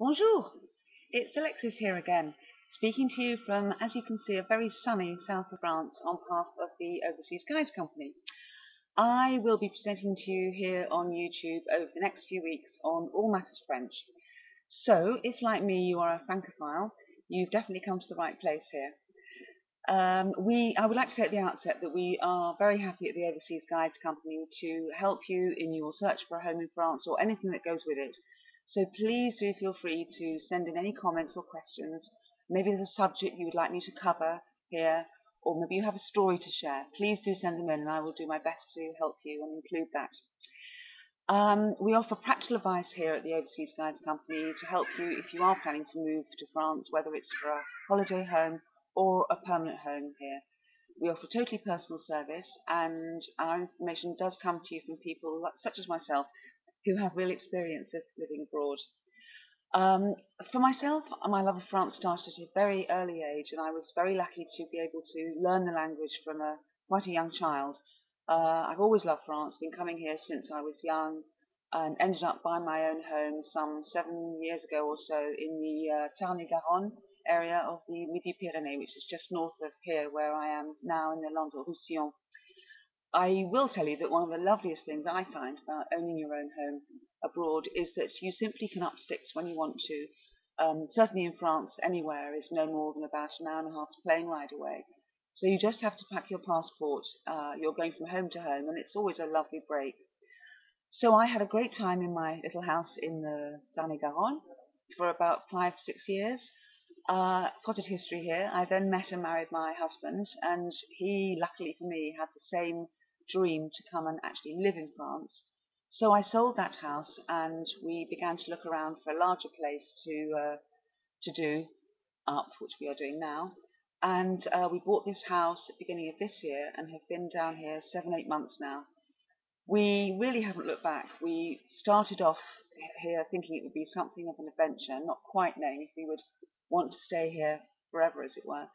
Bonjour, it's Alexis here again, speaking to you from, as you can see, a very sunny south of France on behalf of the Overseas Guides Company. I will be presenting to you here on YouTube over the next few weeks on all matters French. So, if like me you are a Francophile, you've definitely come to the right place here. I would like to say at the outset that we are very happy at the Overseas Guides Company to help you in your search for a home in France or anything that goes with it. So please do feel free to send in any comments or questions. Maybe there's a subject you would like me to cover here, or maybe you have a story to share. Please do send them in and I will do my best to help you and include that. We offer practical advice here at the Overseas Guides Company to help you if you are planning to move to France, whether it's for a holiday home or a permanent home here. We offer totally personal service, and our information does come to you from people such as myself who have real experience of living abroad. For myself, my love of France started at a very early age, and I was very lucky to be able to learn the language from quite a young child. I've always loved France, been coming here since I was young, and ended up buying my own home some 7 years ago or so in the Tarn-et-Garonne area of the Midi-Pyrénées, which is just north of here where I am now in the Languedoc-Roussillon. I will tell you that one of the loveliest things I find about owning your own home abroad is that you simply can up sticks when you want to. Certainly in France, anywhere is no more than about an hour and a half's plane ride away. So you just have to pack your passport. You're going from home to home, and it's always a lovely break. So I had a great time in my little house in the Tarn-et-Garonne for about 5, 6 years. Potted history here. I then met and married my husband, and he, luckily for me, had the same dream to come and actually live in France. So I sold that house, and we began to look around for a larger place to do up, which we are doing now. And we bought this house at the beginning of this year, and have been down here 7, 8 months now. We really haven't looked back. We started off here thinking it would be something of an adventure, not quite knowing if we would want to stay here forever, as it were.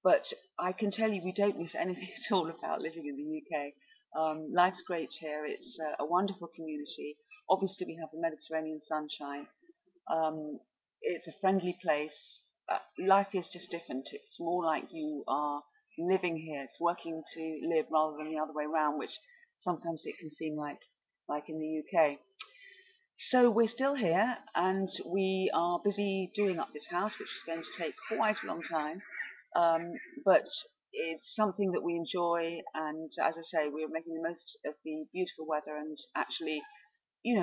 But I can tell you we don't miss anything at all about living in the UK. Life's great here. It's a wonderful community. Obviously, we have the Mediterranean sunshine. Um, it's a friendly place. Life is just different. It's more like you are living here. It's working to live rather than the other way around, which sometimes it can seem like in the UK. So we're still here, and we are busy doing up this house, which is going to take quite a long time. But it's something that we enjoy, and as I say, we're making the most of the beautiful weather and actually,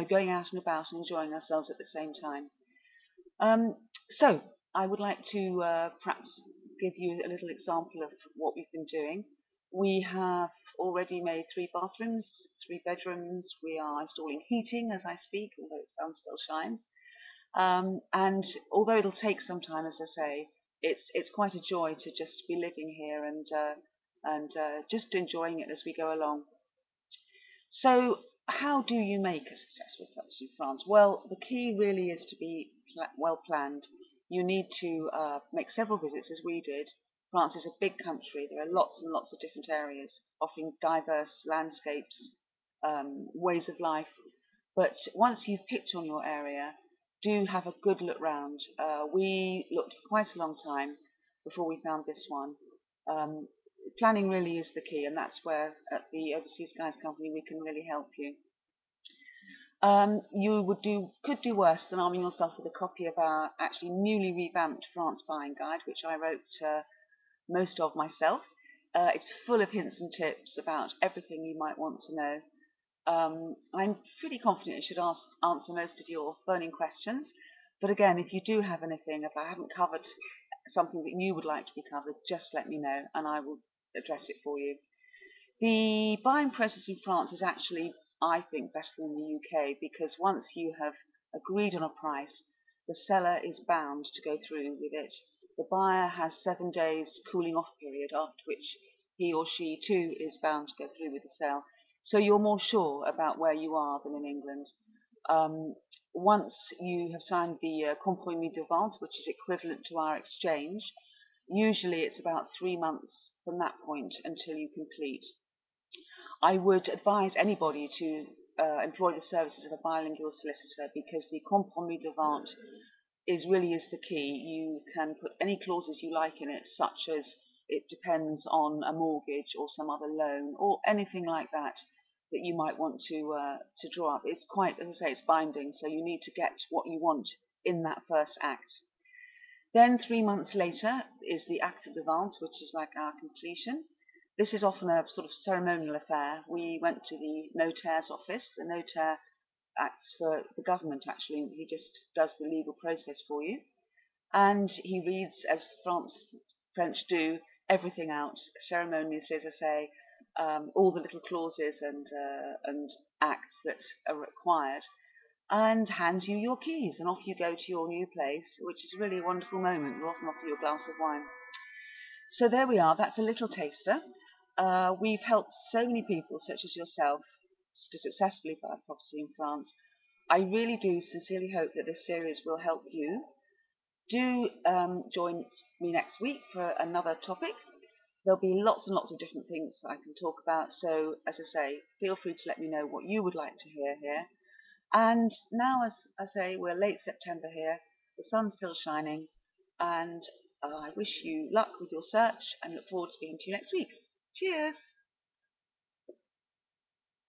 going out and about and enjoying ourselves at the same time. Um, so I would like to perhaps give you a little example of what we've been doing. We have already made 3 bathrooms, 3 bedrooms. We are installing heating as I speak, although the sun still shines. And although it'll take some time, as I say, it's quite a joy to just be living here and just enjoying it as we go along. So, how do you make a successful purchase in France? Well, the key really is to be well planned. You need to make several visits, as we did. France is a big country. There are lots and lots of different areas, offering diverse landscapes, ways of life. But once you've picked on your area, do have a good look round. We looked for quite a long time before we found this one. Um, Planning really is the key, and that's where at the Overseas Guides Company we can really help you. You could do worse than arming yourself with a copy of our actually newly revamped France Buying Guide, which I wrote most of myself. It's full of hints and tips about everything you might want to know. I'm pretty confident it should answer most of your burning questions. But again, if you do have anything, if I haven't covered something that you would like to be covered, just let me know and I will address it for you. The buying process in France is actually, I think, better than the UK because once you have agreed on a price, the seller is bound to go through with it. The buyer has 7 days cooling off period after which he or she too is bound to go through with the sale. So you're more sure about where you are than in England. Um, Once you have signed the compromis de vente, which is equivalent to our exchange, usually it's about 3 months from that point until you complete. I would advise anybody to employ the services of a bilingual solicitor because the compromis de vente really is the key. You can put any clauses you like in it, such as it depends on a mortgage or some other loan or anything like that that you might want to draw up. It's quite, as I say, it's binding, so you need to get what you want in that first act. Then 3 months later is the act of devant, which is like our completion. This is often a sort of ceremonial affair. We went to the notaire's office. The notaire acts for the government, actually. He just does the legal process for you. And he reads, as French do, everything out, ceremoniously, as I say, all the little clauses and acts that are required, and hands you your keys, and off you go to your new place, which is really a wonderful moment. We'll often offer you a glass of wine. So there we are. That's a little taster. We've helped so many people, such as yourself, to successfully buy a property in France. I really do sincerely hope that this series will help you. Do join me next week for another topic. There'll be lots and lots of different things that I can talk about. So, as I say, feel free to let me know what you would like to hear here. And now, as I say, we're late September here. The sun's still shining. And I wish you luck with your search and look forward to speaking to you next week. Cheers!